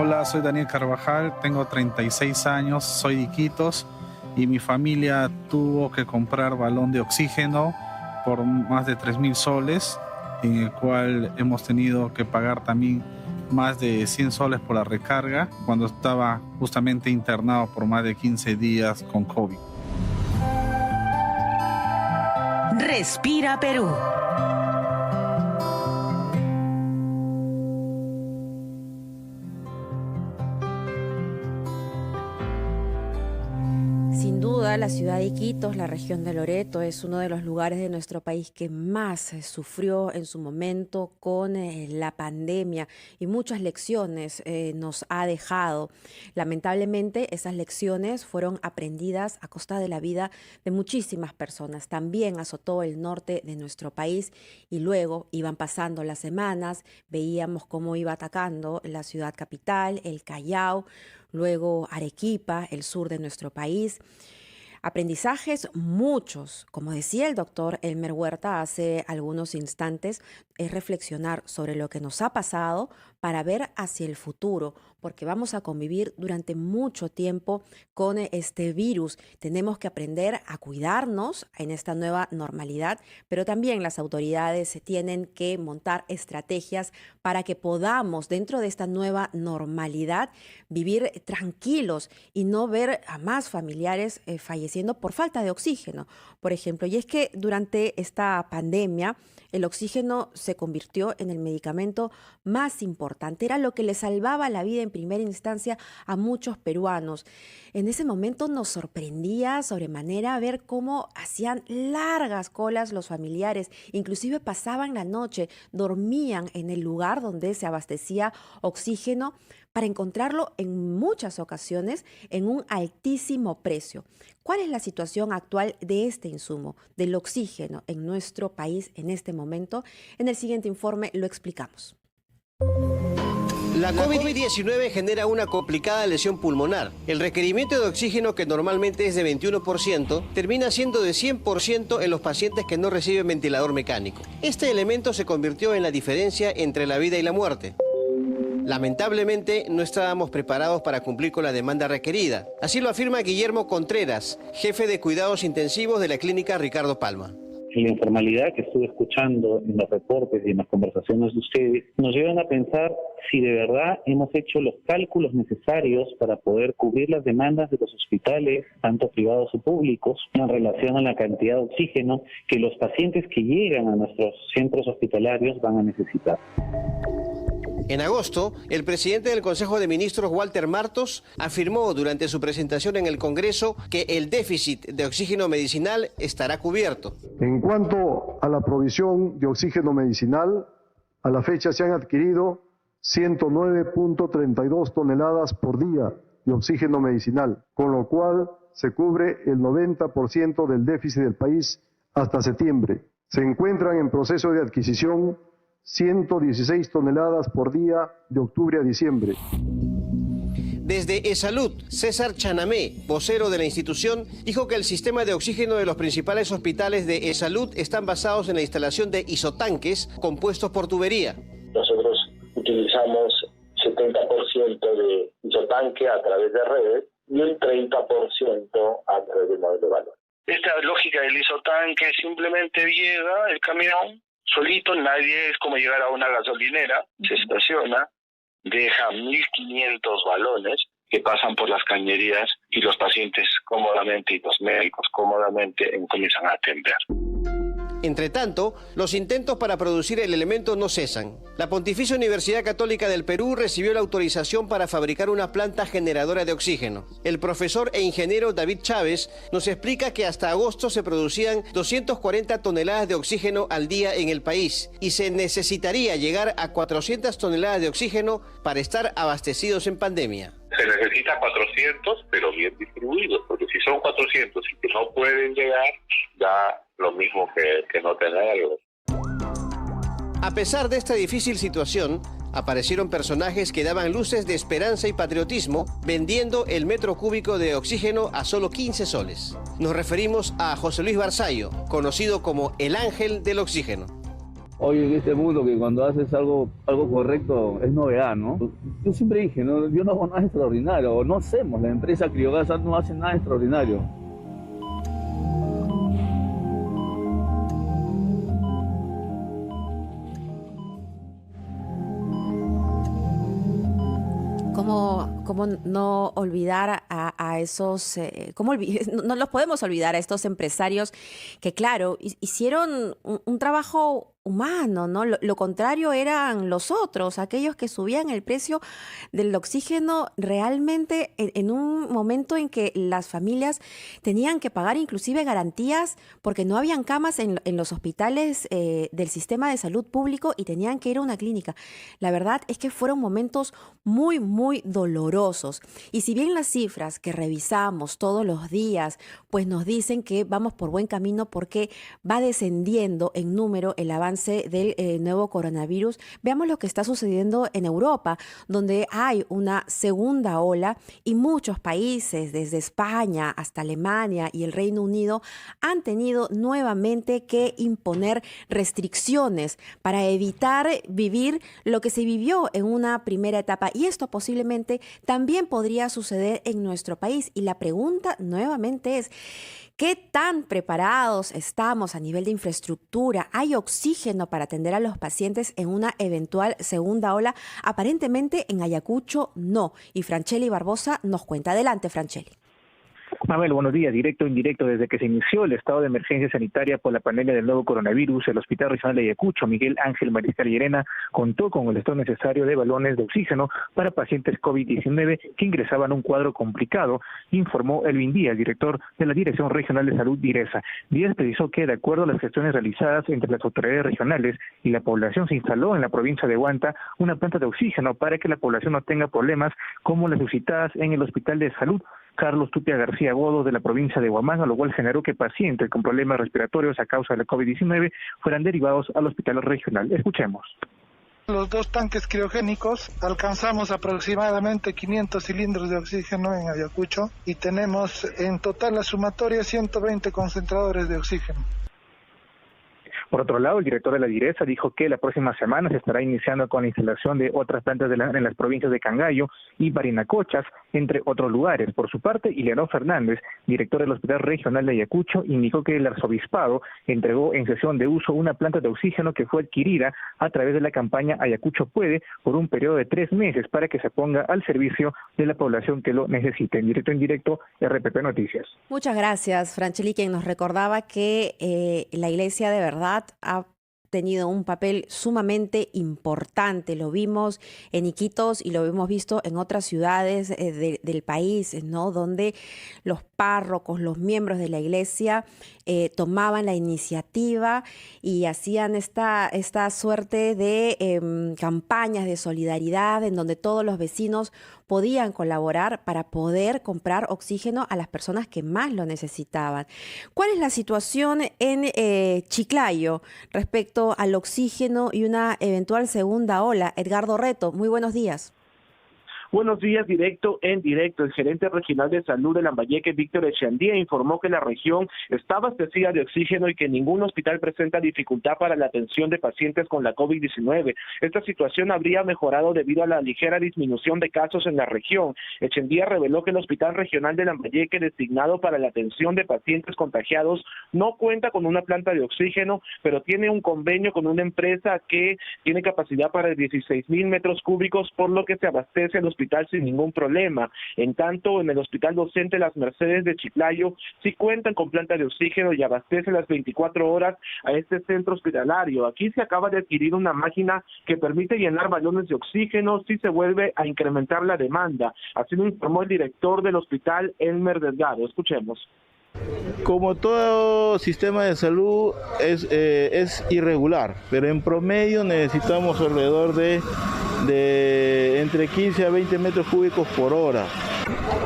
Hola, soy Daniel Carvajal, tengo 36 años, soy de Iquitos y mi familia tuvo que comprar balón de oxígeno por más de 3.000 soles, en el cual hemos tenido que pagar también más de 100 soles por la recarga cuando estaba justamente internado por más de 15 días con COVID. Respira Perú. Sin duda, la ciudad de Iquitos, la región de Loreto, es uno de los lugares de nuestro país que más sufrió en su momento con la pandemia y muchas lecciones nos ha dejado. Lamentablemente, esas lecciones fueron aprendidas a costa de la vida de muchísimas personas. También azotó el norte de nuestro país y luego iban pasando las semanas, veíamos cómo iba atacando la ciudad capital, el Callao, luego Arequipa, el sur de nuestro país. Aprendizajes muchos, como decía el doctor Elmer Huerta hace algunos instantes, es reflexionar sobre lo que nos ha pasado para ver hacia el futuro, porque vamos a convivir durante mucho tiempo con este virus. Tenemos que aprender a cuidarnos en esta nueva normalidad, pero también las autoridades tienen que montar estrategias para que podamos, dentro de esta nueva normalidad, vivir tranquilos y no ver a más familiares falleciendo por falta de oxígeno, por ejemplo. Y es que durante esta pandemia, el oxígeno se convirtió en el medicamento más importante. Era lo que le salvaba la vida en primera instancia a muchos peruanos. En ese momento nos sorprendía sobremanera ver cómo hacían largas colas los familiares, inclusive pasaban la noche, dormían en el lugar donde se abastecía oxígeno para encontrarlo en muchas ocasiones en un altísimo precio. ¿Cuál es la situación actual de este insumo, del oxígeno en nuestro país en este momento? En el siguiente informe lo explicamos. La COVID-19 genera una complicada lesión pulmonar. El requerimiento de oxígeno, que normalmente es de 21%, termina siendo de 100% en los pacientes que no reciben ventilador mecánico. Este elemento se convirtió en la diferencia entre la vida y la muerte. Lamentablemente, no estábamos preparados para cumplir con la demanda requerida. Así lo afirma Guillermo Contreras, jefe de cuidados intensivos de la clínica Ricardo Palma. La informalidad que estuve escuchando en los reportes y en las conversaciones de ustedes nos llevan a pensar si de verdad hemos hecho los cálculos necesarios para poder cubrir las demandas de los hospitales, tanto privados o públicos, en relación a la cantidad de oxígeno que los pacientes que llegan a nuestros centros hospitalarios van a necesitar. En agosto, el presidente del Consejo de Ministros, Walter Martos, afirmó durante su presentación en el Congreso que el déficit de oxígeno medicinal estará cubierto. En cuanto a la provisión de oxígeno medicinal, a la fecha se han adquirido 109.32 toneladas por día de oxígeno medicinal, con lo cual se cubre el 90% del déficit del país hasta septiembre. Se encuentran en proceso de adquisición 116 toneladas por día de octubre a diciembre. Desde ESalud, César Chanamé, vocero de la institución, dijo que el sistema de oxígeno de los principales hospitales de ESalud están basados en la instalación de isotanques compuestos por tubería. Nosotros utilizamos 70% de isotanque a través de redes y el 30% a través del modelo de valor. Esta lógica del isotanque simplemente llega el camión solito, nadie, es como llegar a una gasolinera, se estaciona, deja 1.500 balones que pasan por las cañerías y los pacientes cómodamente y los médicos cómodamente comienzan a atender. Entre tanto, los intentos para producir el elemento no cesan. La Pontificia Universidad Católica del Perú recibió la autorización para fabricar una planta generadora de oxígeno. El profesor e ingeniero David Chávez nos explica que hasta agosto se producían 240 toneladas de oxígeno al día en el país y se necesitaría llegar a 400 toneladas de oxígeno para estar abastecidos en pandemia. Se necesita 400, pero bien distribuidos, porque si son 400 y que no pueden llegar, da lo mismo que no tenerlos. A pesar de esta difícil situación, aparecieron personajes que daban luces de esperanza y patriotismo vendiendo el metro cúbico de oxígeno a solo 15 soles. Nos referimos a José Luis Barzallo, conocido como el ángel del oxígeno. Hoy en este mundo que cuando haces algo correcto es novedad, ¿no? Yo siempre dije, ¿no? Yo no hago nada extraordinario, o no hacemos, la empresa Criogás no hace nada extraordinario. ¿Cómo no olvidar a esos, no los podemos olvidar a estos empresarios que, claro, hicieron un trabajo humano, ¿no? Lo contrario eran los otros, aquellos que subían el precio del oxígeno realmente en un momento en que las familias tenían que pagar inclusive garantías porque no habían camas en los hospitales del sistema de salud público y tenían que ir a una clínica. La verdad es que fueron momentos muy, muy dolorosos. Y si bien las cifras que revisamos todos los días pues nos dicen que vamos por buen camino porque va descendiendo en número el avance del nuevo coronavirus, veamos lo que está sucediendo en Europa, donde hay una segunda ola y muchos países, desde España hasta Alemania y el Reino Unido, han tenido nuevamente que imponer restricciones para evitar vivir lo que se vivió en una primera etapa. Y esto posiblemente también podría suceder en nuestro país. Y la pregunta nuevamente es, ¿qué tan preparados estamos a nivel de infraestructura? ¿Hay oxígeno para atender a los pacientes en una eventual segunda ola? Aparentemente en Ayacucho no. Y Franchelli Barbosa nos cuenta. Adelante, Franchelli. Mabel, buenos días. Directo o indirecto, desde que se inició el estado de emergencia sanitaria por la pandemia del nuevo coronavirus, el Hospital Regional de Ayacucho, Miguel Ángel Mariscal Llerena, contó con el stock necesario de balones de oxígeno para pacientes COVID-19 que ingresaban a un cuadro complicado, informó Elvin Díaz, director de la Dirección Regional de Salud DIRESA. Díaz precisó que, de acuerdo a las gestiones realizadas entre las autoridades regionales y la población, se instaló en la provincia de Huanta una planta de oxígeno para que la población no tenga problemas como las suscitadas en el Hospital de Salud Carlos Tupia García Godo de la provincia de Huamanga, lo cual generó que pacientes con problemas respiratorios a causa de la COVID-19 fueran derivados al hospital regional. Escuchemos. Los 2 tanques criogénicos, alcanzamos aproximadamente 500 cilindros de oxígeno en Ayacucho y tenemos en total la sumatoria 120 concentradores de oxígeno. Por otro lado, el director de la DIRESA dijo que la próxima semana se estará iniciando con la instalación de otras plantas en las provincias de Cangallo y Barinacochas, entre otros lugares. Por su parte, Ileano Fernández, director del Hospital Regional de Ayacucho, indicó que el arzobispado entregó en sesión de uso una planta de oxígeno que fue adquirida a través de la campaña Ayacucho Puede por un periodo de 3 meses para que se ponga al servicio de la población que lo necesite. En directo o indirecto, RPP Noticias. Muchas gracias, Franchelli, quien nos recordaba que la Iglesia de verdad ha tenido un papel sumamente importante. Lo vimos en Iquitos y lo hemos visto en otras ciudades del país, ¿no? Donde los párrocos, los miembros de la iglesia tomaban la iniciativa y hacían esta suerte de campañas de solidaridad en donde todos los vecinos podían colaborar para poder comprar oxígeno a las personas que más lo necesitaban. ¿Cuál es la situación en Chiclayo respecto al oxígeno y una eventual segunda ola? Edgardo Reto, muy buenos días. Buenos días, directo en directo. El gerente regional de salud de Lambayeque, Víctor Echandía, informó que la región está abastecida de oxígeno y que ningún hospital presenta dificultad para la atención de pacientes con la COVID-19. Esta situación habría mejorado debido a la ligera disminución de casos en la región. Echandía reveló que el Hospital Regional de Lambayeque, designado para la atención de pacientes contagiados, no cuenta con una planta de oxígeno, pero tiene un convenio con una empresa que tiene capacidad para 16,000 metros cúbicos, por lo que se abastece a los hospital sin ningún problema. En tanto, en el Hospital Docente Las Mercedes de Chiclayo sí cuentan con planta de oxígeno y abastece las 24 horas a este centro hospitalario. Aquí se acaba de adquirir una máquina que permite llenar balones de oxígeno si se vuelve a incrementar la demanda. Así lo informó el director del hospital, Elmer Delgado. Escuchemos. Como todo sistema de salud es irregular, pero en promedio necesitamos alrededor de entre 15 a 20 metros cúbicos por hora.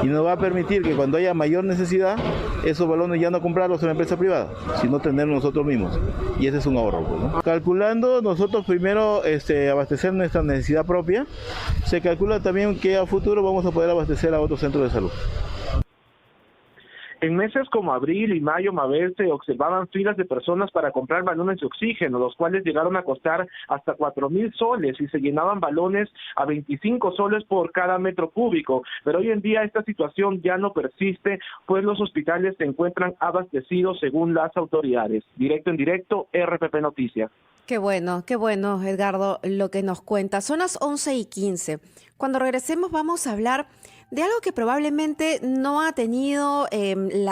Y nos va a permitir que cuando haya mayor necesidad, esos balones ya no comprarlos en la empresa privada, sino tenerlos nosotros mismos. Y ese es un ahorro, pues, ¿no? Calculando nosotros primero abastecer nuestra necesidad propia, se calcula también que a futuro vamos a poder abastecer a otros centros de salud. En meses como abril y mayo, Mabel, se observaban filas de personas para comprar balones de oxígeno, los cuales llegaron a costar hasta 4,000 soles y se llenaban balones a 25 soles por cada metro cúbico. Pero hoy en día esta situación ya no persiste, pues los hospitales se encuentran abastecidos según las autoridades. Directo en directo, RPP Noticias. Qué bueno, Edgardo, lo que nos cuenta. Son las 11:15. Cuando regresemos vamos a hablar de algo que probablemente no ha tenido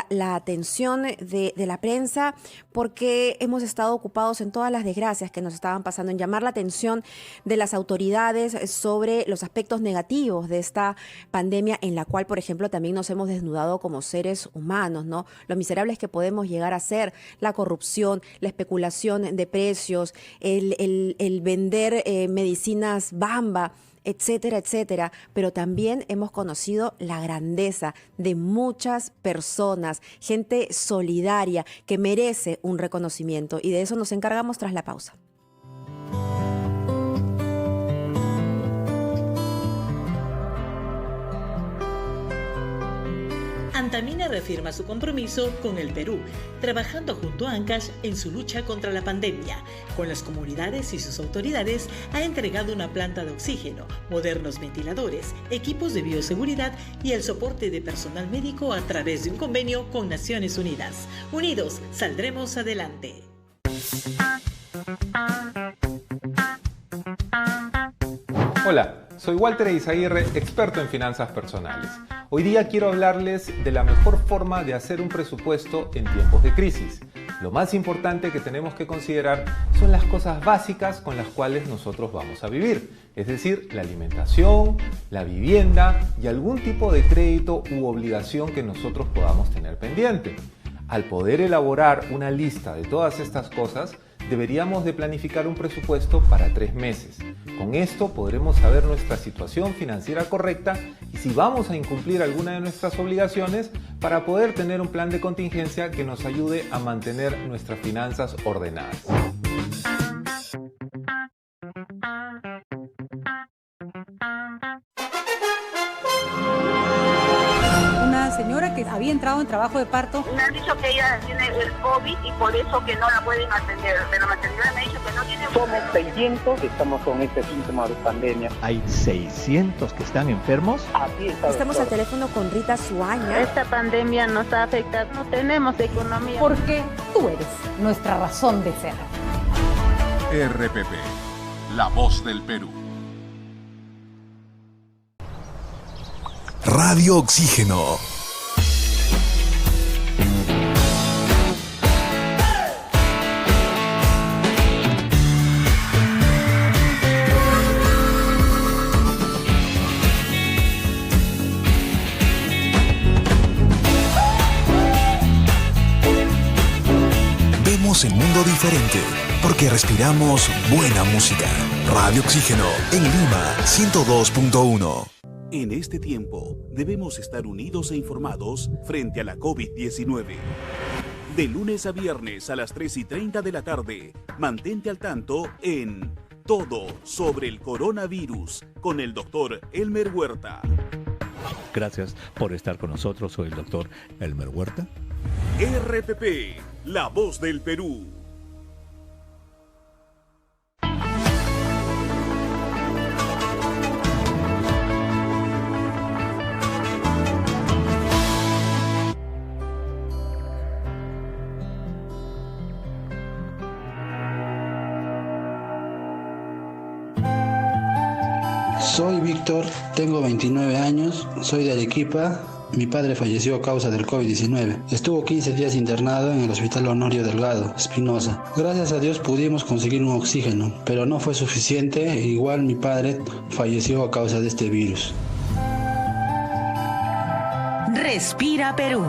la atención de la prensa porque hemos estado ocupados en todas las desgracias que nos estaban pasando, en llamar la atención de las autoridades sobre los aspectos negativos de esta pandemia en la cual, por ejemplo, también nos hemos desnudado como seres humanos, ¿no? Lo miserables que podemos llegar a ser, la corrupción, la especulación de precios, el vender medicinas bamba, etcétera, etcétera, pero también hemos conocido la grandeza de muchas personas, gente solidaria que merece un reconocimiento y de eso nos encargamos tras la pausa. Antamina reafirma su compromiso con el Perú, trabajando junto a Ancash en su lucha contra la pandemia. Con las comunidades y sus autoridades ha entregado una planta de oxígeno, modernos ventiladores, equipos de bioseguridad y el soporte de personal médico a través de un convenio con Naciones Unidas. Unidos, saldremos adelante. Hola, soy Walter Eizaguirre, experto en finanzas personales. Hoy día quiero hablarles de la mejor forma de hacer un presupuesto en tiempos de crisis. Lo más importante que tenemos que considerar son las cosas básicas con las cuales nosotros vamos a vivir, es decir, la alimentación, la vivienda y algún tipo de crédito u obligación que nosotros podamos tener pendiente. Al poder elaborar una lista de todas estas cosas, deberíamos de planificar un presupuesto para 3 meses. Con esto podremos saber nuestra situación financiera correcta y si vamos a incumplir alguna de nuestras obligaciones para poder tener un plan de contingencia que nos ayude a mantener nuestras finanzas ordenadas. Señora que había entrado en trabajo de parto. Me han dicho que ella tiene el COVID y por eso que no la pueden atender. Pero la maternidad me ha dicho que no tiene... Somos 600 que estamos con este síntoma de pandemia. ¿Hay 600 que están enfermos? Así está. Estamos al teléfono con Rita Suaña. Esta pandemia nos ha afectado. No tenemos economía. Porque tú eres nuestra razón de ser. RPP, la voz del Perú. Radio Oxígeno. Vemos el mundo diferente porque respiramos buena música. Radio Oxígeno en Lima 102.1. En este tiempo, debemos estar unidos e informados frente a la COVID-19. De lunes a viernes a las 3:30 de la tarde, mantente al tanto en Todo sobre el coronavirus con el doctor Elmer Huerta. Gracias por estar con nosotros. Soy el doctor Elmer Huerta. RPP, la voz del Perú. Soy Víctor, tengo 29 años, soy de Arequipa. Mi padre falleció a causa del COVID-19. Estuvo 15 días internado en el Hospital Honorio Delgado, Espinosa. Gracias a Dios pudimos conseguir un oxígeno, pero no fue suficiente. Igual mi padre falleció a causa de este virus. Respira Perú.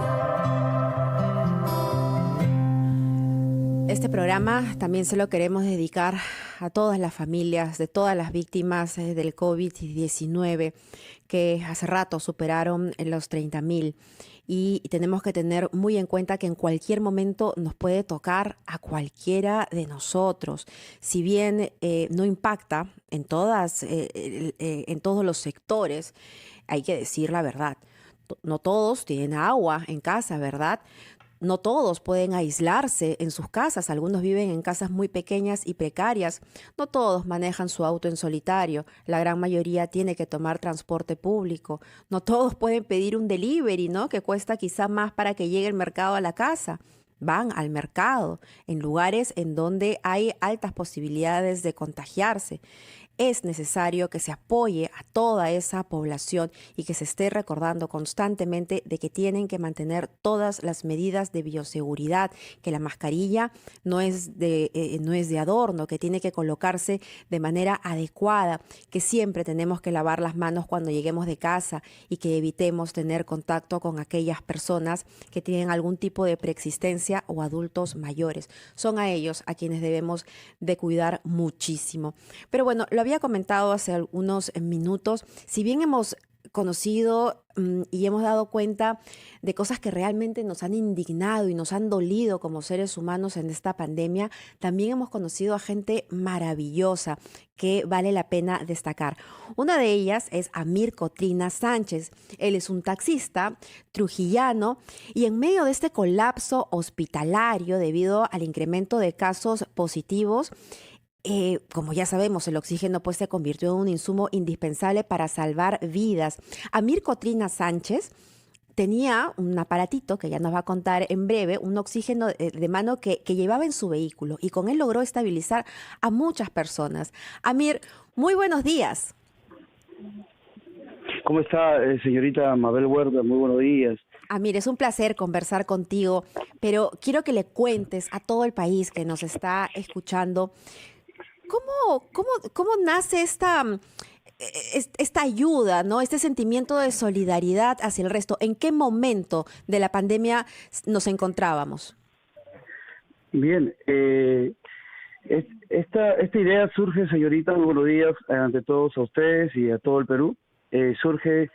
Este programa también se lo queremos dedicar a todas las familias de todas las víctimas del COVID-19 que hace rato superaron los 30.000 y tenemos que tener muy en cuenta que en cualquier momento nos puede tocar a cualquiera de nosotros. Si bien no impacta en todos los sectores, hay que decir la verdad. No todos tienen agua en casa, ¿verdad? No todos pueden aislarse en sus casas, algunos viven en casas muy pequeñas y precarias, no todos manejan su auto en solitario, la gran mayoría tiene que tomar transporte público, no todos pueden pedir un delivery, ¿no? Que cuesta quizá más para que llegue el mercado a la casa. Van al mercado en lugares en donde hay altas posibilidades de contagiarse. Es necesario que se apoye a toda esa población y que se esté recordando constantemente de que tienen que mantener todas las medidas de bioseguridad, que la mascarilla no es de adorno, que tiene que colocarse de manera adecuada, que siempre tenemos que lavar las manos cuando lleguemos de casa y que evitemos tener contacto con aquellas personas que tienen algún tipo de preexistencia o adultos mayores. Son a ellos a quienes debemos de cuidar muchísimo. Pero bueno, lo había comentado hace algunos minutos, si bien hemos conocido y hemos dado cuenta de cosas que realmente nos han indignado y nos han dolido como seres humanos en esta pandemia, también hemos conocido a gente maravillosa que vale la pena destacar. Una de ellas es Amir Cotrina Sánchez. Él es un taxista trujillano y en medio de este colapso hospitalario debido al incremento de casos positivos, como ya sabemos, el oxígeno pues se convirtió en un insumo indispensable para salvar vidas. Amir Cotrina Sánchez tenía un aparatito que ya nos va a contar en breve, un oxígeno de mano que llevaba en su vehículo y con él logró estabilizar a muchas personas. Amir, muy buenos días. ¿Cómo está, señorita Mabel Huerta? Muy buenos días. Amir, es un placer conversar contigo, pero quiero que le cuentes a todo el país que nos está escuchando ¿Cómo nace esta ayuda, ¿no? Este sentimiento de solidaridad hacia el resto? ¿En qué momento de la pandemia nos encontrábamos? Bien, esta idea surge, señorita, muy buenos días ante todos a ustedes y a todo el Perú. Surge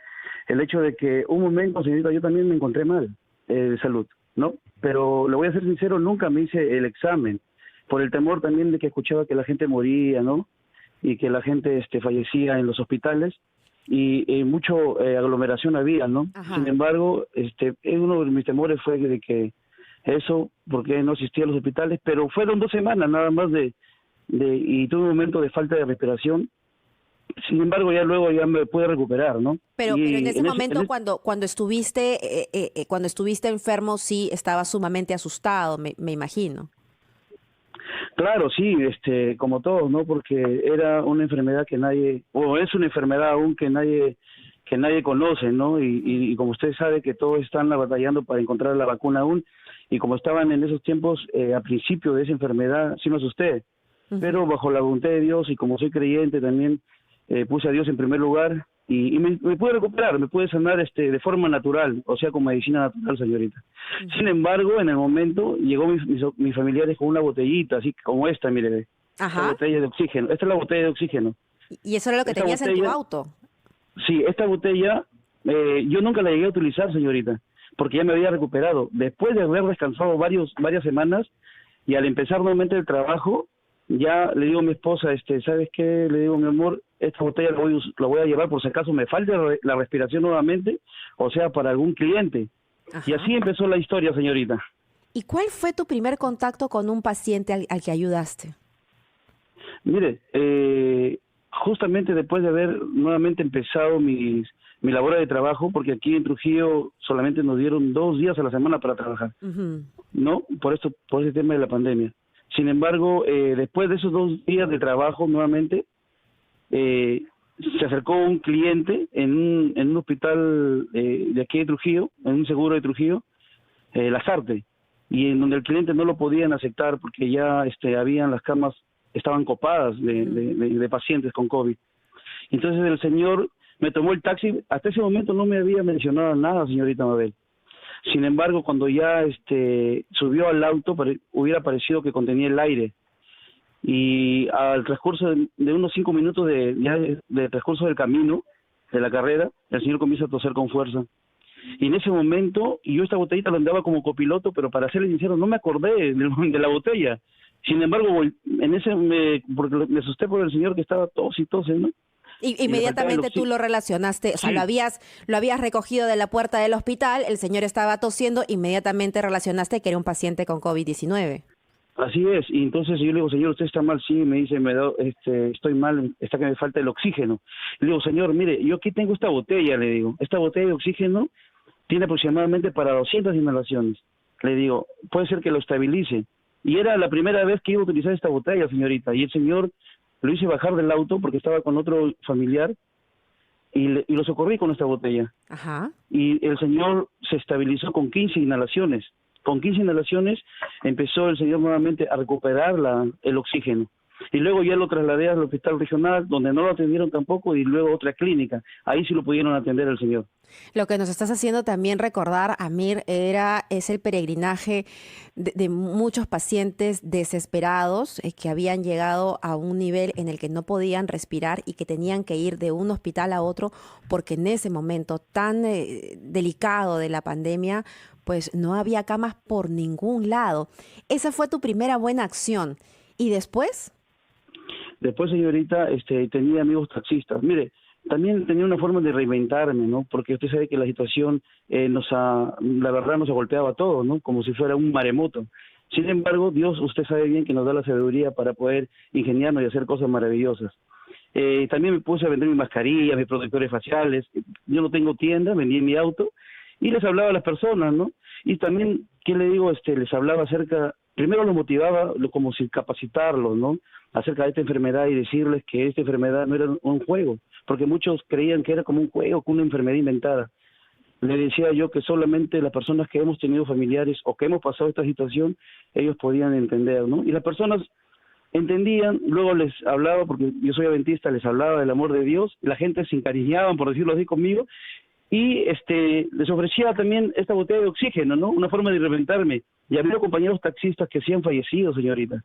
el hecho de que un momento, señorita, yo también me encontré mal de salud, ¿no? Pero le voy a ser sincero, nunca me hice el examen, por el temor también de que escuchaba que la gente moría, ¿no? Y que la gente fallecía en los hospitales y mucho aglomeración había, ¿no? Ajá. Sin embargo, uno de mis temores fue de que eso, porque no asistía a los hospitales, pero fueron 2 semanas nada más y tuve un momento de falta de respiración. Sin embargo, ya luego ya me pude recuperar, ¿no? Pero en ese momento, cuando estuviste enfermo, sí estabas sumamente asustado, me imagino. Claro, sí, como todos, ¿no? Porque era una enfermedad que nadie, o es una enfermedad aún que nadie conoce, ¿no? Y como usted sabe que todos están batallando para encontrar la vacuna aún, y como estaban en esos tiempos, a principio de esa enfermedad, sí me asusté, pero bajo la voluntad de Dios y como soy creyente también, puse a Dios en primer lugar y me pude recuperar, me pude sanar de forma natural, o sea, con medicina natural, señorita. Sin embargo, en el momento llegó mis familiares con una botellita, así como esta, mire, esta botella de oxígeno. Esta es la botella de oxígeno. ¿Y eso era lo que tenías en tu auto? Sí, esta botella yo nunca la llegué a utilizar, señorita, porque ya me había recuperado. Después de haber descansado varias semanas y al empezar nuevamente el trabajo, ya le digo a mi esposa, ¿sabes qué? Le digo, mi amor, esta botella la voy a llevar por si acaso me falta la respiración nuevamente, o sea, para algún cliente. Ajá. Y así empezó la historia, señorita. ¿Y cuál fue tu primer contacto con un paciente al que ayudaste? Mire, justamente después de haber nuevamente empezado mi labor de trabajo, porque aquí en Trujillo solamente nos dieron 2 días a la semana para trabajar, ¿no? Por ese tema de la pandemia. Sin embargo, después de esos 2 días de trabajo nuevamente, se acercó un cliente en un hospital de aquí de Trujillo, en un seguro de Trujillo, Lasarte, y en donde el cliente no lo podían aceptar porque ya habían las camas, estaban copadas de pacientes con COVID. Entonces el señor me tomó el taxi, hasta ese momento no me había mencionado nada, señorita Mabel. Sin embargo, cuando ya subió al auto, hubiera parecido que contenía el aire. Y al transcurso de unos 5 minutos de transcurso del camino, de la carrera, el señor comienza a toser con fuerza. Y en ese momento, y yo esta botellita la andaba como copiloto, pero para serle sincero, no me acordé de la botella. Sin embargo, porque me asusté por el señor que estaba tos y tose, ¿no? Y inmediatamente tú lo relacionaste, o sea, lo habías recogido de la puerta del hospital, el señor estaba tosiendo, inmediatamente relacionaste que era un paciente con COVID-19. Así es, y entonces yo le digo, señor, ¿usted está mal? Sí, me dice, estoy mal, está que me falta el oxígeno. Le digo, señor, mire, yo aquí tengo esta botella, le digo, esta botella de oxígeno tiene aproximadamente para 200 inhalaciones. Le digo, puede ser que lo estabilice. Y era la primera vez que iba a utilizar esta botella, señorita, y el señor lo hice bajar del auto porque estaba con otro familiar y lo socorrí con esta botella. Ajá. Y el señor se estabilizó con 15 inhalaciones. Con 15 inhalaciones empezó el señor nuevamente a recuperar el oxígeno. Y luego ya lo trasladé al hospital regional, donde no lo atendieron tampoco, y luego a otra clínica. Ahí sí lo pudieron atender al señor. Lo que nos estás haciendo también recordar, Amir, es el peregrinaje de muchos pacientes desesperados que habían llegado a un nivel en el que no podían respirar y que tenían que ir de un hospital a otro porque en ese momento tan delicado de la pandemia, pues no había camas por ningún lado. Esa fue tu primera buena acción. ¿Y después? Después, señorita, tenía amigos taxistas. Mire, también tenía una forma de reinventarme, ¿no? Porque usted sabe que la situación la verdad nos ha golpeado a todos, ¿no? Como si fuera un maremoto. Sin embargo, Dios, usted sabe bien que nos da la sabiduría para poder ingeniarnos y hacer cosas maravillosas. También me puse a vender mis mascarillas, mis protectores faciales. Yo no tengo tienda, vendí en mi auto y les hablaba a las personas, ¿no? Y también, ¿qué le digo? Les hablaba acerca, primero los motivaba como si capacitarlos, ¿no? Acerca de esta enfermedad y decirles que esta enfermedad no era un juego, porque muchos creían que era como un juego, que una enfermedad inventada. Le decía yo que solamente las personas que hemos tenido familiares o que hemos pasado esta situación, ellos podían entender, ¿no? Y las personas entendían, luego les hablaba, porque yo soy adventista, les hablaba del amor de Dios, la gente se encariñaban, por decirlo así, conmigo, y les ofrecía también esta botella de oxígeno, ¿no? Una forma de reinventarme. Y había compañeros taxistas que sí han fallecido, señorita.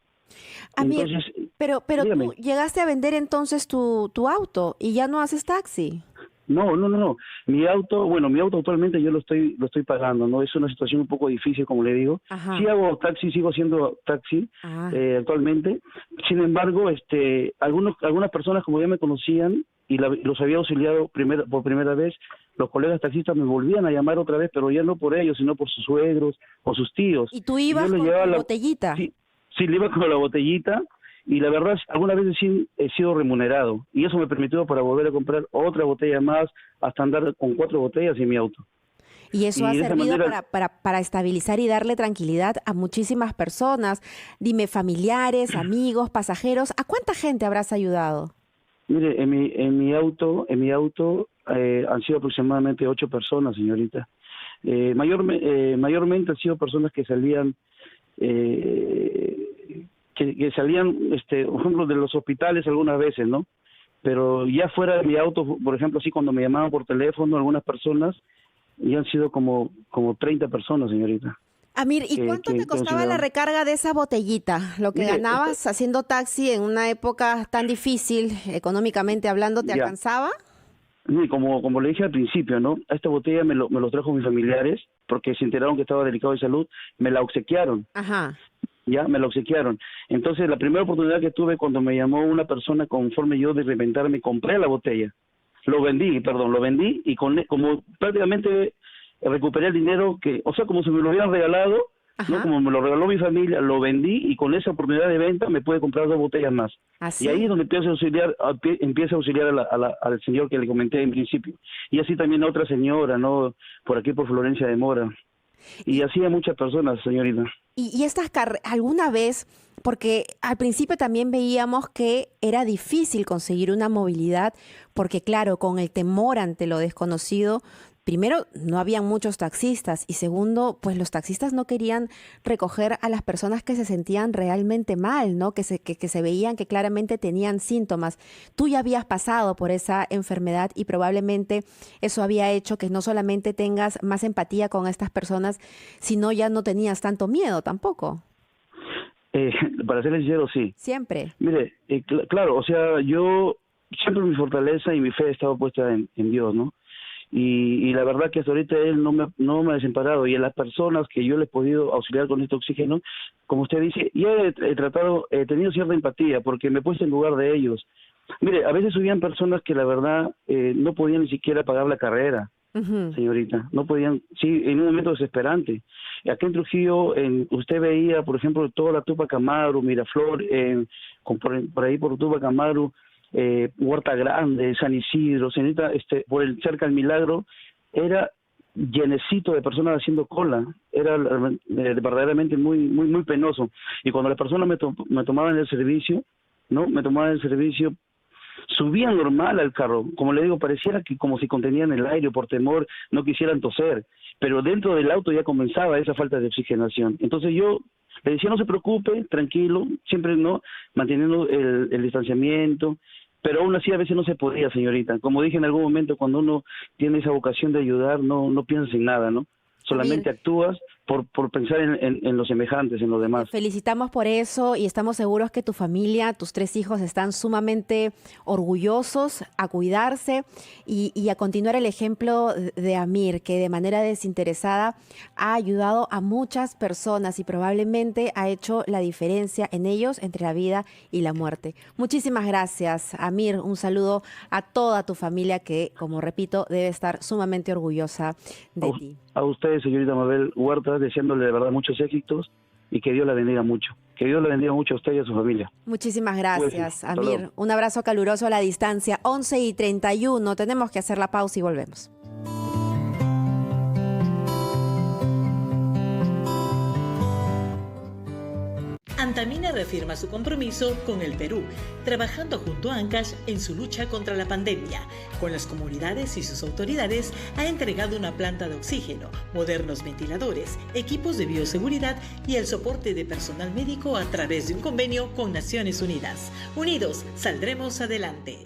Entonces, pero tú llegaste a vender entonces tu auto y ya no haces taxi. No. Mi auto actualmente yo lo estoy pagando, ¿no? Es una situación un poco difícil, como le digo. Ajá. Sí hago taxi, sigo haciendo taxi actualmente. Sin embargo, algunas personas, como ya me conocían y los había auxiliado por primera vez, los colegas taxistas me volvían a llamar otra vez, pero ya no por ellos, sino por sus suegros o sus tíos. ¿Y tú ibas con la botellita? Sí, le iba con la botellita. Y la verdad, algunas veces sí he sido remunerado. Y eso me permitió para volver a comprar otra botella más, hasta andar con 4 botellas en mi auto. Y eso ha servido para estabilizar y darle tranquilidad a muchísimas personas. Dime, familiares, amigos, pasajeros, ¿a cuánta gente habrás ayudado? Mire, en mi auto han sido aproximadamente 8 personas, señorita. Mayormente han sido personas que salían... Que salían, por ejemplo, de los hospitales algunas veces, ¿no? Pero ya fuera de mi auto, por ejemplo, así cuando me llamaban por teléfono algunas personas, ya han sido como 30 personas, señorita. Amir, ¿y cuánto te costaba la recarga de esa botellita? Lo que ganabas haciendo taxi en una época tan difícil, económicamente hablando, ¿te alcanzaba? Sí, como le dije al principio, ¿no? A esta botella me lo trajo mis familiares, porque se enteraron que estaba delicado de salud, me la obsequiaron. Ajá. Ya, me lo obsequiaron. Entonces, la primera oportunidad que tuve cuando me llamó una persona conforme yo de reinventarme, compré la botella. Lo vendí y como prácticamente recuperé el dinero como si me lo hubieran regalado, ¿no? Como me lo regaló mi familia, lo vendí y con esa oportunidad de venta me pude comprar 2 botellas más. ¿Así? Y ahí es donde empiezo a auxiliar al señor que le comenté en principio. Y así también a otra señora, ¿no? Por aquí por Florencia de Mora. Y así a muchas personas, señorita. Y estas alguna vez, porque al principio también veíamos que era difícil conseguir una movilidad, porque claro, con el temor ante lo desconocido, primero, no había muchos taxistas y segundo, pues los taxistas no querían recoger a las personas que se sentían realmente mal, ¿no? Que se veían que claramente tenían síntomas. Tú ya habías pasado por esa enfermedad y probablemente eso había hecho que no solamente tengas más empatía con estas personas, sino ya no tenías tanto miedo tampoco. Para ser sincero, sí. Siempre. Mire, claro, o sea, yo siempre mi fortaleza y mi fe estaba puesta en Dios, ¿no? Y la verdad que hasta ahorita él no me ha desamparado, y a las personas que yo le he podido auxiliar con este oxígeno, como usted dice, yo he tenido cierta empatía porque me he puesto en lugar de ellos. Mire, a veces subían personas que la verdad no podían ni siquiera pagar la carrera, señorita, no podían, sí, en un momento desesperante. Aquí en Trujillo usted veía, por ejemplo, toda la Tupac Amaru, Miraflor, por ahí por Tupac Amaru, Huerta Grande, San Isidro, señorita, por cerca del Milagro, era llenecito de personas haciendo cola, era verdaderamente muy penoso. Y cuando las personas me tomaban el servicio, ¿no? Me tomaban el servicio, subían normal al carro, como le digo, pareciera que como si contenían el aire por temor, no quisieran toser, pero dentro del auto ya comenzaba esa falta de oxigenación. Entonces yo le decía, no se preocupe, tranquilo, siempre no, manteniendo el distanciamiento, pero aún así a veces no se podía, señorita. Como dije en algún momento, cuando uno tiene esa vocación de ayudar, no piensas en nada, ¿no? Solamente actúas por pensar en los semejantes, en los demás. Felicitamos por eso y estamos seguros que tu familia, tus 3 hijos están sumamente orgullosos a cuidarse y a continuar el ejemplo de Amir, que de manera desinteresada ha ayudado a muchas personas y probablemente ha hecho la diferencia en ellos entre la vida y la muerte. Muchísimas gracias, Amir. Un saludo a toda tu familia que, como repito, debe estar sumamente orgullosa de ti. A ustedes, señorita Mabel Huerta, deseándole de verdad muchos éxitos y que Dios la bendiga mucho. Que Dios la bendiga mucho a usted y a su familia. Muchísimas gracias, Amir. Un abrazo caluroso a la distancia. 11:31. Tenemos que hacer la pausa y volvemos. Antamina reafirma su compromiso con el Perú, trabajando junto a Ancash en su lucha contra la pandemia. Con las comunidades y sus autoridades ha entregado una planta de oxígeno, modernos ventiladores, equipos de bioseguridad y el soporte de personal médico a través de un convenio con Naciones Unidas. Unidos, saldremos adelante.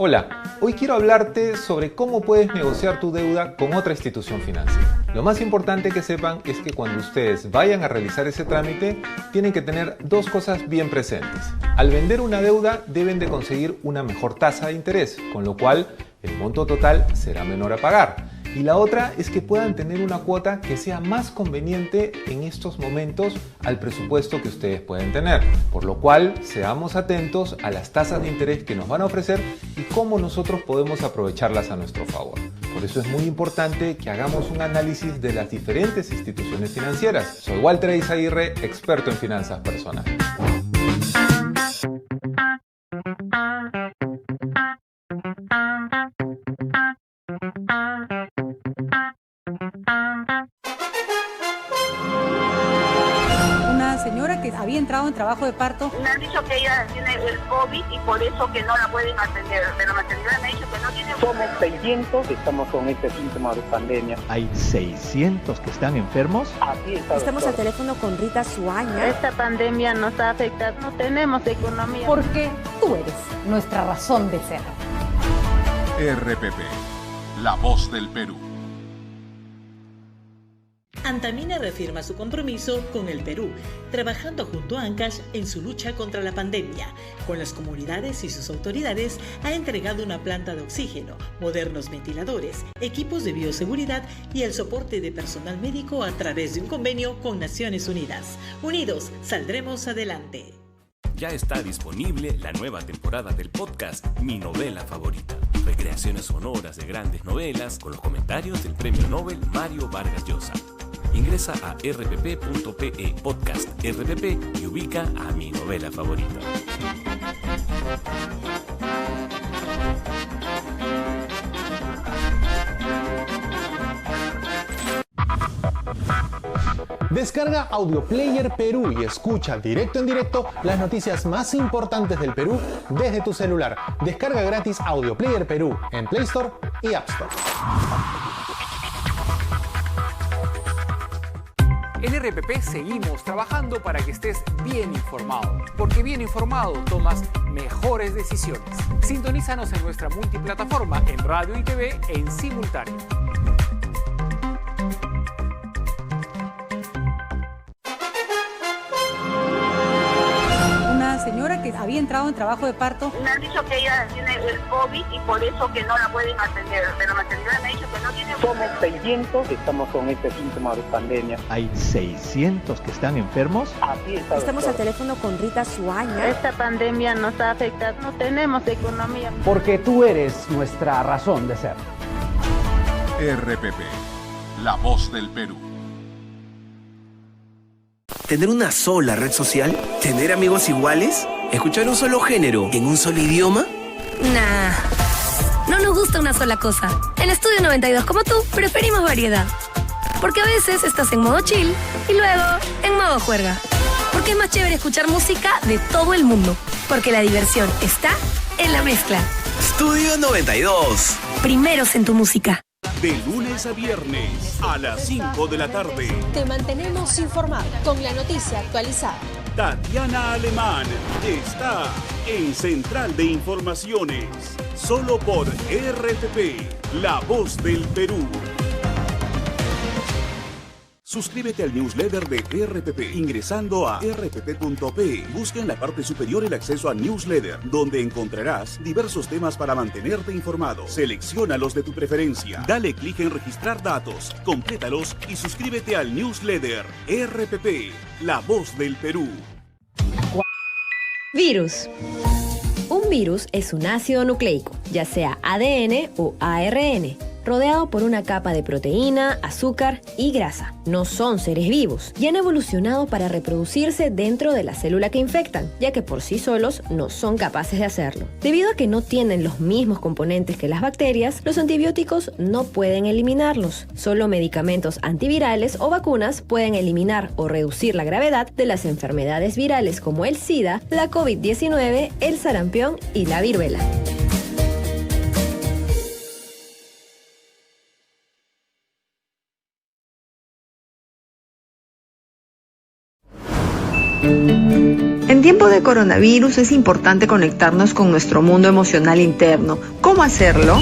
Hola, hoy quiero hablarte sobre cómo puedes negociar tu deuda con otra institución financiera. Lo más importante que sepan es que cuando ustedes vayan a realizar ese trámite, tienen que tener 2 cosas bien presentes. Al vender una deuda, deben de conseguir una mejor tasa de interés, con lo cual el monto total será menor a pagar. Y la otra es que puedan tener una cuota que sea más conveniente en estos momentos al presupuesto que ustedes pueden tener. Por lo cual, seamos atentos a las tasas de interés que nos van a ofrecer y cómo nosotros podemos aprovecharlas a nuestro favor. Por eso es muy importante que hagamos un análisis de las diferentes instituciones financieras. Soy Walter Eizaguirre, experto en finanzas personales. Señora que había entrado en trabajo de parto. Me han dicho que ella tiene el COVID y por eso que no la pueden atender. De la maternidad me ha dicho que no tiene... Somos 600 que estamos con este síntoma de pandemia. ¿Hay 600 que están enfermos? Así está. Estamos al teléfono con Rita Suaña. Esta pandemia nos ha afectado, no tenemos economía. Porque tú eres nuestra razón de ser. RPP, la voz del Perú. Antamina reafirma su compromiso con el Perú, trabajando junto a Ancash en su lucha contra la pandemia. Con las comunidades y sus autoridades ha entregado una planta de oxígeno, modernos ventiladores, equipos de bioseguridad y el soporte de personal médico a través de un convenio con Naciones Unidas. Unidos, saldremos adelante. Ya está disponible la nueva temporada del podcast Mi Novela Favorita. Recreaciones sonoras de grandes novelas con los comentarios del Premio Nobel Mario Vargas Llosa. Ingresa a rpp.pe podcast RPP y ubica a Mi Novela Favorita. Descarga Audio Player Perú y escucha directo en directo las noticias más importantes del Perú desde tu celular. Descarga gratis Audio Player Perú en Play Store y App Store. En RPP seguimos trabajando para que estés bien informado, porque bien informado tomas mejores decisiones. Sintonízanos en nuestra multiplataforma en radio y TV en simultáneo. Una señora que había entrado en trabajo de parto. Me han dicho que ella tiene el COVID y por eso que no la pueden atender. De la maternidad me ha dicho que no tiene... Somos 600 que estamos con este síntoma de pandemia. ¿Hay 600 que están enfermos? Así es. Estamos al teléfono con Rita Suaña. Esta pandemia nos ha afectado, no tenemos economía. Porque tú eres nuestra razón de ser. RPP, la voz del Perú. ¿Tener una sola red social? ¿Tener amigos iguales? ¿Escuchar un solo género en un solo idioma? Nah, no nos gusta una sola cosa. En Estudio 92, como tú, preferimos variedad. Porque a veces estás en modo chill y luego en modo juerga. Porque es más chévere escuchar música de todo el mundo. Porque la diversión está en la mezcla. Estudio 92. Primeros en tu música. De lunes a viernes a las 5 de la tarde. Te mantenemos informado con la noticia actualizada. Tatiana Alemán está en Central de Informaciones. Solo por RPP, la voz del Perú. Suscríbete al newsletter de RPP ingresando a rpp.p. Busca en la parte superior el acceso a newsletter, donde encontrarás diversos temas para mantenerte informado. Selecciona los de tu preferencia. Dale clic en registrar datos, complétalos y suscríbete al newsletter RPP, la voz del Perú. Virus. Un virus es un ácido nucleico, ya sea ADN o ARN, rodeado por una capa de proteína, azúcar y grasa. No son seres vivos y han evolucionado para reproducirse dentro de la célula que infectan, ya que por sí solos no son capaces de hacerlo. Debido a que no tienen los mismos componentes que las bacterias, los antibióticos no pueden eliminarlos. Solo medicamentos antivirales o vacunas pueden eliminar o reducir la gravedad de las enfermedades virales como el SIDA, la COVID-19, el sarampión y la viruela. En tiempo de coronavirus es importante conectarnos con nuestro mundo emocional interno. ¿Cómo hacerlo?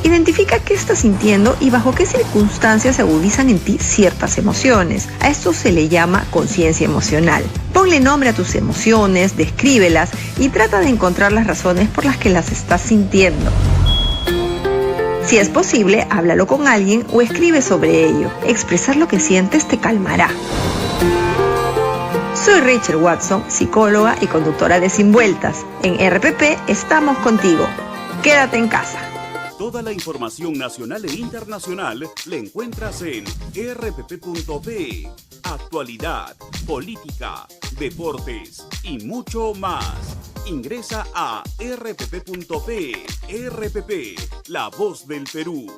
Identifica qué estás sintiendo y bajo qué circunstancias se agudizan en ti ciertas emociones. A esto se le llama conciencia emocional. Ponle nombre a tus emociones, descríbelas y trata de encontrar las razones por las que las estás sintiendo. Si es posible, háblalo con alguien o escribe sobre ello. Expresar lo que sientes te calmará. Soy Rachel Watson, psicóloga y conductora de Sin Vueltas. En RPP estamos contigo. Quédate en casa. Toda la información nacional e internacional la encuentras en rpp.pe. Actualidad, política, deportes y mucho más. Ingresa a rpp.pe. RPP, la voz del Perú.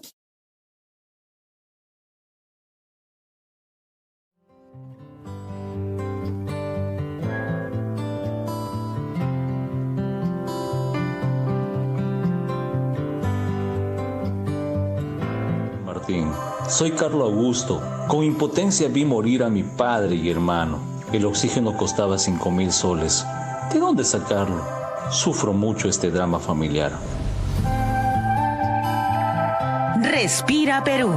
Soy Carlos Augusto. Con impotencia vi morir a mi padre y hermano. El oxígeno costaba 5.000 soles. ¿De dónde sacarlo? Sufro mucho este drama familiar. Respira Perú.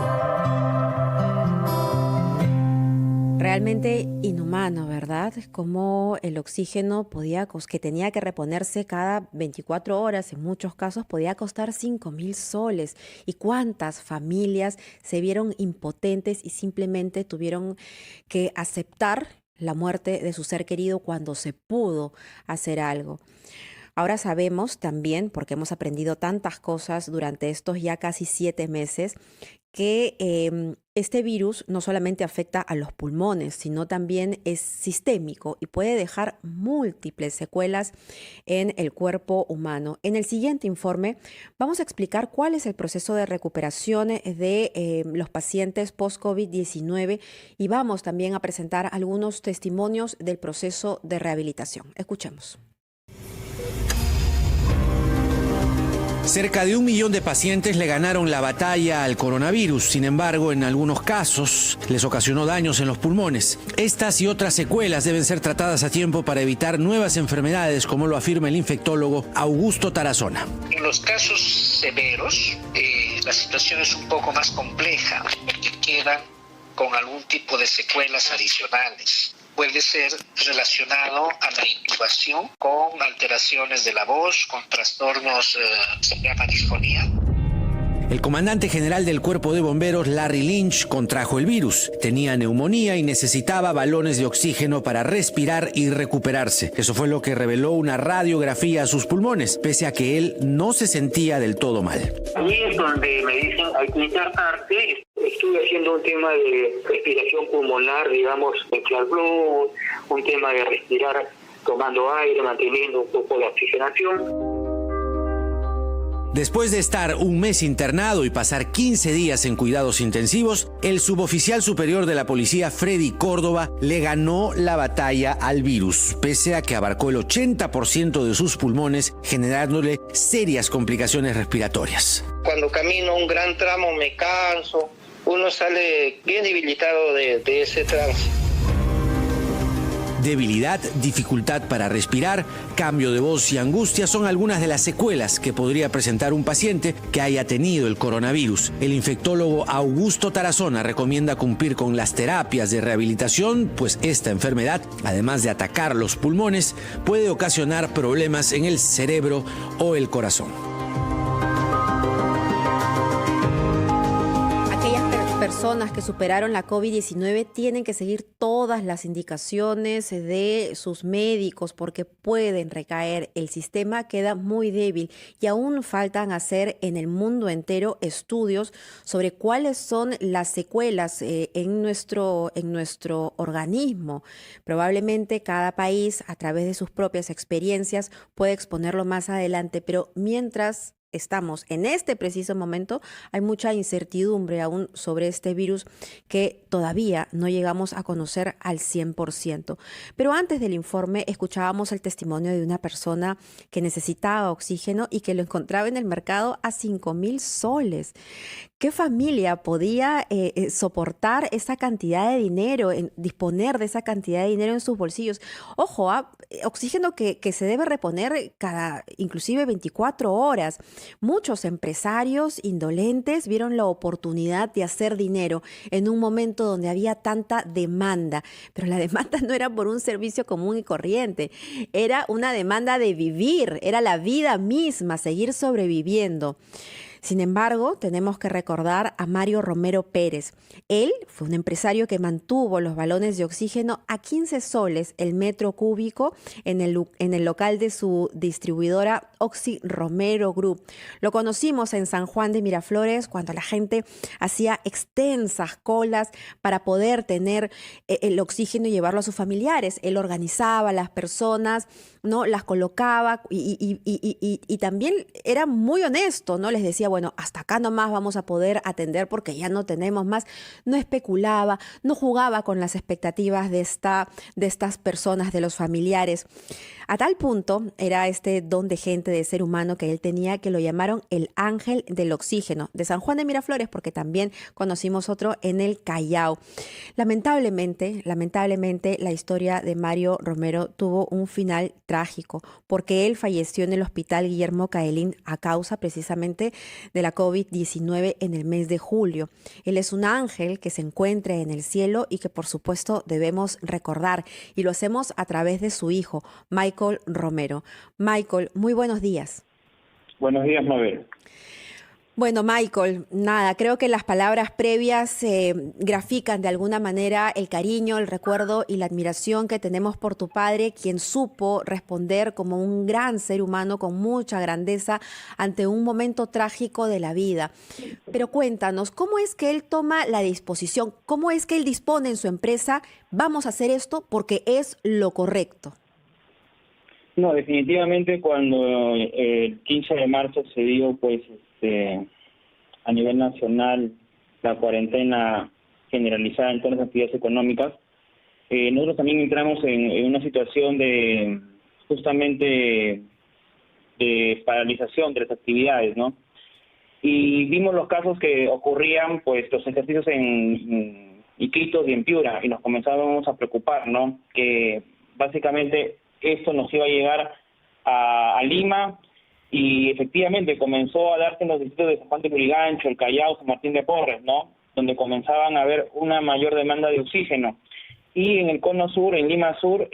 Realmente inhumano, ¿verdad? Como el oxígeno que tenía que reponerse cada 24 horas, en muchos casos podía costar 5.000 soles. ¿Y cuántas familias se vieron impotentes y simplemente tuvieron que aceptar la muerte de su ser querido cuando se pudo hacer algo? Ahora sabemos también, porque hemos aprendido tantas cosas durante estos ya casi 7 meses, que este virus no solamente afecta a los pulmones, sino también es sistémico y puede dejar múltiples secuelas en el cuerpo humano. En el siguiente informe vamos a explicar cuál es el proceso de recuperación de los pacientes post-COVID-19 y vamos también a presentar algunos testimonios del proceso de rehabilitación. Escuchemos. Cerca de 1 millón de pacientes le ganaron la batalla al coronavirus. Sin embargo, en algunos casos les ocasionó daños en los pulmones. Estas y otras secuelas deben ser tratadas a tiempo para evitar nuevas enfermedades, como lo afirma el infectólogo Augusto Tarazona. En los casos severos, la situación es un poco más compleja, porque quedan con algún tipo de secuelas adicionales. Puede ser relacionado a la intubación, con alteraciones de la voz, con trastornos, se llama disfonía. El comandante general del Cuerpo de Bomberos, Larry Lynch, contrajo el virus. Tenía neumonía y necesitaba balones de oxígeno para respirar y recuperarse. Eso fue lo que reveló una radiografía a sus pulmones, pese a que él no se sentía del todo mal. Ahí es donde me dicen, hay que internarte. Estuve haciendo un tema de respiración pulmonar, digamos, Clarblue, un tema de respirar tomando aire, manteniendo un poco la oxigenación. Después de estar un mes internado y pasar 15 días en cuidados intensivos, el suboficial superior de la policía, Freddy Córdoba, le ganó la batalla al virus, pese a que abarcó el 80% de sus pulmones, generándole serias complicaciones respiratorias. Cuando camino un gran tramo me canso, uno sale bien debilitado de ese trance. Debilidad, dificultad para respirar, cambio de voz y angustia son algunas de las secuelas que podría presentar un paciente que haya tenido el coronavirus. El infectólogo Augusto Tarazona recomienda cumplir con las terapias de rehabilitación, pues esta enfermedad, además de atacar los pulmones, puede ocasionar problemas en el cerebro o el corazón. Personas que superaron la COVID-19 tienen que seguir todas las indicaciones de sus médicos porque pueden recaer. El sistema queda muy débil y aún faltan hacer en el mundo entero estudios sobre cuáles son las secuelas en nuestro organismo. Probablemente cada país, a través de sus propias experiencias, puede exponerlo más adelante, pero mientras estamos en este preciso momento, hay mucha incertidumbre aún sobre este virus que todavía no llegamos a conocer al 100%. Pero antes del informe escuchábamos el testimonio de una persona que necesitaba oxígeno y que lo encontraba en el mercado a 5.000 soles. ¿Qué familia podía soportar esa cantidad de dinero, disponer de esa cantidad de dinero en sus bolsillos? Ojo, oxígeno que se debe reponer inclusive 24 horas. Muchos empresarios indolentes vieron la oportunidad de hacer dinero en un momento donde había tanta demanda, pero la demanda no era por un servicio común y corriente, era una demanda de vivir, era la vida misma, seguir sobreviviendo. Sin embargo, tenemos que recordar a Mario Romero Pérez. Él fue un empresario que mantuvo los balones de oxígeno a 15 soles el metro cúbico en el local de su distribuidora Oxy Romero Group. Lo conocimos en San Juan de Miraflores cuando la gente hacía extensas colas para poder tener el oxígeno y llevarlo a sus familiares. Él organizaba a las personas, ¿no? Las colocaba y también era muy honesto, ¿no? Les decía, bueno, hasta acá nomás vamos a poder atender porque ya no tenemos más. No especulaba, no jugaba con las expectativas de estas personas, de los familiares. A tal punto era este don de gente, de ser humano que él tenía, que lo llamaron el ángel del oxígeno, de San Juan de Miraflores, porque también conocimos otro en el Callao. Lamentablemente, la historia de Mario Romero tuvo un final trágico, porque él falleció en el Hospital Guillermo Caelín a causa precisamente de la COVID-19 en el mes de julio. Él es un ángel que se encuentra en el cielo y que por supuesto debemos recordar, y lo hacemos a través de su hijo, Michael Romero. Michael, muy buenos días. Buenos días, Mabel. Bueno, Michael, nada, creo que las palabras previas grafican de alguna manera el cariño, el recuerdo y la admiración que tenemos por tu padre, quien supo responder como un gran ser humano con mucha grandeza ante un momento trágico de la vida. Pero cuéntanos, ¿cómo es que él toma la disposición? ¿Cómo es que él dispone en su empresa? Vamos a hacer esto porque es lo correcto. No, definitivamente cuando el 15 de marzo se dio, pues, a nivel nacional la cuarentena generalizada en todas las actividades económicas, nosotros también entramos en una situación de justamente de paralización de las actividades, ¿no? Y vimos los casos que ocurrían, pues, los ejercicios en Iquitos y en Piura, y nos comenzábamos a preocupar, ¿no? Que básicamente esto nos iba a llegar a Lima, y efectivamente comenzó a darse en los distritos de San Juan de Lurigancho, El Callao, San Martín de Porres, ¿no? Donde comenzaban a haber una mayor demanda de oxígeno. Y en el Cono Sur, en Lima Sur,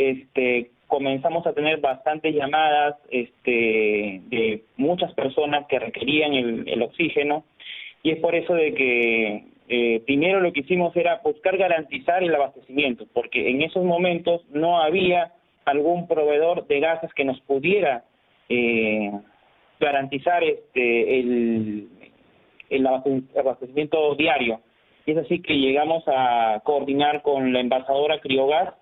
comenzamos a tener bastantes llamadas de muchas personas que requerían el oxígeno, y es por eso de que primero lo que hicimos era buscar garantizar el abastecimiento, porque en esos momentos no había algún proveedor de gases que nos pudiera garantizar el abastecimiento diario. Y es así que llegamos a coordinar con la envasadora Criogas,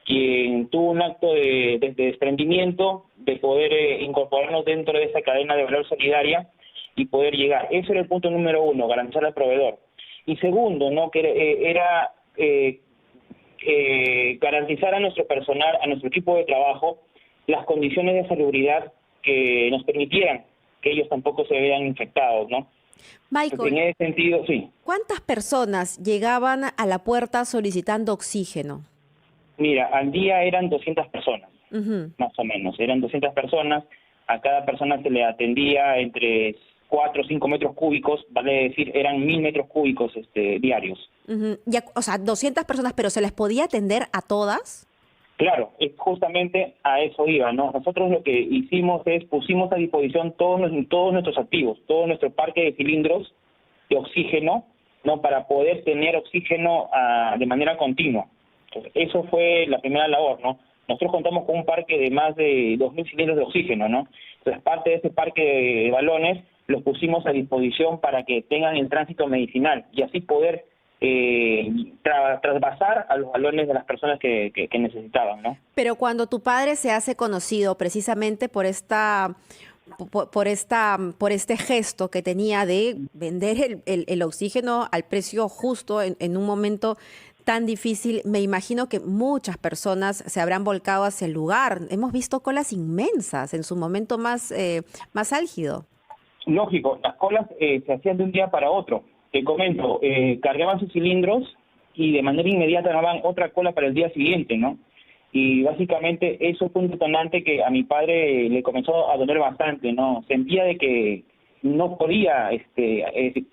quien tuvo un acto de desprendimiento, de poder incorporarnos dentro de esa cadena de valor solidaria y poder llegar. Ese era el punto número uno, garantizar al proveedor. Y segundo, ¿no?, que era garantizar a nuestro personal, a nuestro equipo de trabajo, las condiciones de salubridad que nos permitieran que ellos tampoco se vean infectados, ¿no? Michael, en ese sentido, sí. ¿Cuántas personas llegaban a la puerta solicitando oxígeno? Mira, al día eran 200 personas, más o menos. Eran 200 personas, a cada persona se le atendía entre 4 o 5 metros cúbicos, vale decir, eran 1000 metros cúbicos diarios. Ya, o sea, 200 personas, ¿pero se les podía atender a todas? Claro, justamente a eso iba, ¿no? Nosotros lo que hicimos es, pusimos a disposición todos nuestros activos, todo nuestro parque de cilindros de oxígeno, ¿no?, para poder tener oxígeno de manera continua. Entonces, eso fue la primera labor, ¿no? Nosotros contamos con un parque de más de 2000 cilindros de oxígeno, ¿no? Entonces, parte de ese parque de balones los pusimos a disposición para que tengan el tránsito medicinal y así poder trasvasar a los balones de las personas que necesitaban, ¿no? Pero cuando tu padre se hace conocido precisamente por este gesto que tenía de vender el oxígeno al precio justo en un momento tan difícil, me imagino que muchas personas se habrán volcado hacia el lugar. Hemos visto colas inmensas en su momento más álgido. Lógico, las colas se hacían de un día para otro. Te comento, cargaban sus cilindros y de manera inmediata daban otra cola para el día siguiente, ¿no? Y básicamente eso fue un detonante que a mi padre le comenzó a doler bastante, ¿no? Sentía de que no podía,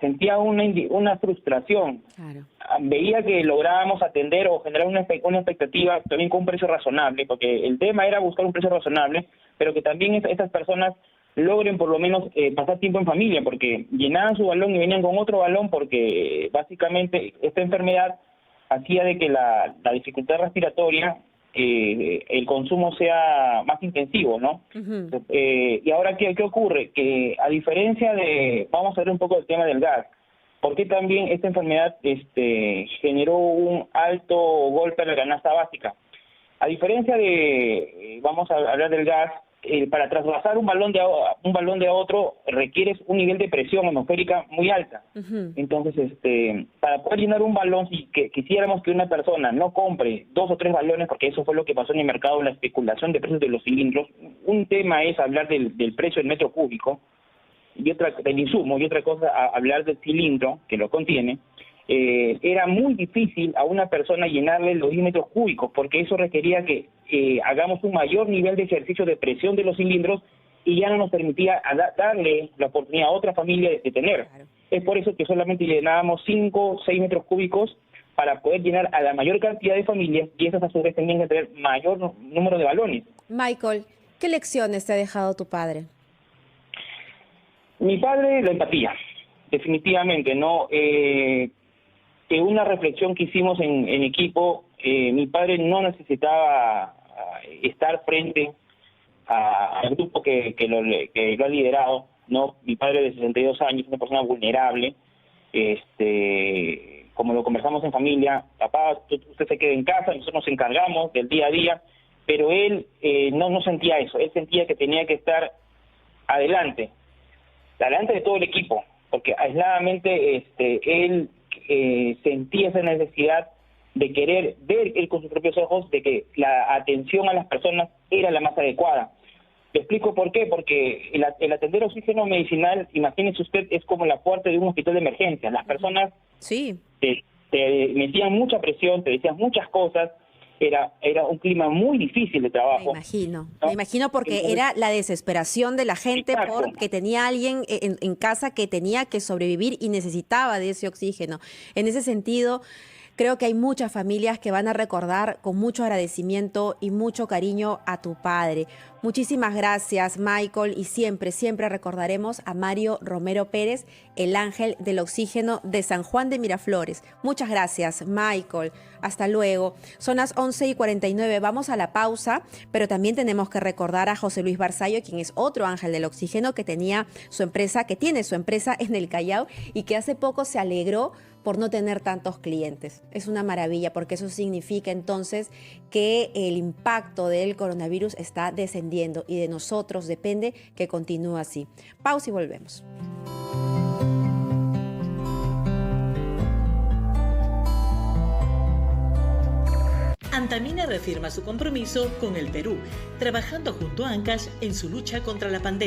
sentía una frustración. Claro. Veía que lográbamos atender o generar una expectativa también con un precio razonable, porque el tema era buscar un precio razonable, pero que también estas personas logren por lo menos pasar tiempo en familia, porque llenaban su balón y venían con otro balón, porque básicamente esta enfermedad hacía de que la dificultad respiratoria, el consumo sea más intensivo, ¿no? Y ahora, ¿qué ocurre? Que a diferencia vamos a ver un poco el tema del gas, porque también esta enfermedad generó un alto golpe a la canasta básica. A diferencia vamos a hablar del gas, para trasvasar un balón de otro requieres un nivel de presión atmosférica muy alta. Entonces, para poder llenar un balón, si quisiéramos que una persona no compre 2 o 3 balones, porque eso fue lo que pasó en el mercado, la especulación de precios de los cilindros. Un tema es hablar del precio del metro cúbico, del insumo, y otra cosa hablar del cilindro que lo contiene. Era muy difícil a una persona llenarle los 10 metros cúbicos, porque eso requería que hagamos un mayor nivel de ejercicio de presión de los cilindros y ya no nos permitía darle la oportunidad a otra familia de tener. Claro. Es por eso que solamente llenábamos 5 o 6 metros cúbicos para poder llenar a la mayor cantidad de familias, y esas a su vez tenían que tener mayor número de balones. Michael, ¿qué lecciones te ha dejado tu padre? Mi padre, la empatía. definitivamente, ¿no? Una reflexión que hicimos en equipo, mi padre no necesitaba estar frente al grupo que lo ha liderado, ¿no? Mi padre de 62 años, una persona vulnerable, como lo conversamos en familia, papá, usted se queda en casa, nosotros nos encargamos del día a día, pero él no sentía eso, él sentía que tenía que estar adelante de todo el equipo, porque aisladamente él sentía esa necesidad de querer ver él con sus propios ojos de que la atención a las personas era la más adecuada. Le explico por qué, porque el atender oxígeno medicinal, imagínese usted, es como la puerta de un hospital de emergencia. Las personas te metían mucha presión, te decían muchas cosas, era un clima muy difícil de trabajo. Me imagino porque era la desesperación de la gente porque tenía alguien en casa que tenía que sobrevivir y necesitaba de ese oxígeno. En ese sentido, creo que hay muchas familias que van a recordar con mucho agradecimiento y mucho cariño a tu padre. Muchísimas gracias, Michael, y siempre recordaremos a Mario Romero Pérez, el ángel del oxígeno de San Juan de Miraflores. Muchas gracias, Michael. Hasta luego. Son las 11:49. Vamos a la pausa, pero también tenemos que recordar a José Luis Barzallo, quien es otro ángel del oxígeno que tiene su empresa en el Callao y que hace poco se alegró por no tener tantos clientes. Es una maravilla porque eso significa entonces que el impacto del coronavirus está descendiendo y de nosotros depende que continúe así. Pausa y volvemos. Antamina reafirma su compromiso con el Perú, trabajando junto a Ancash en su lucha contra la pandemia.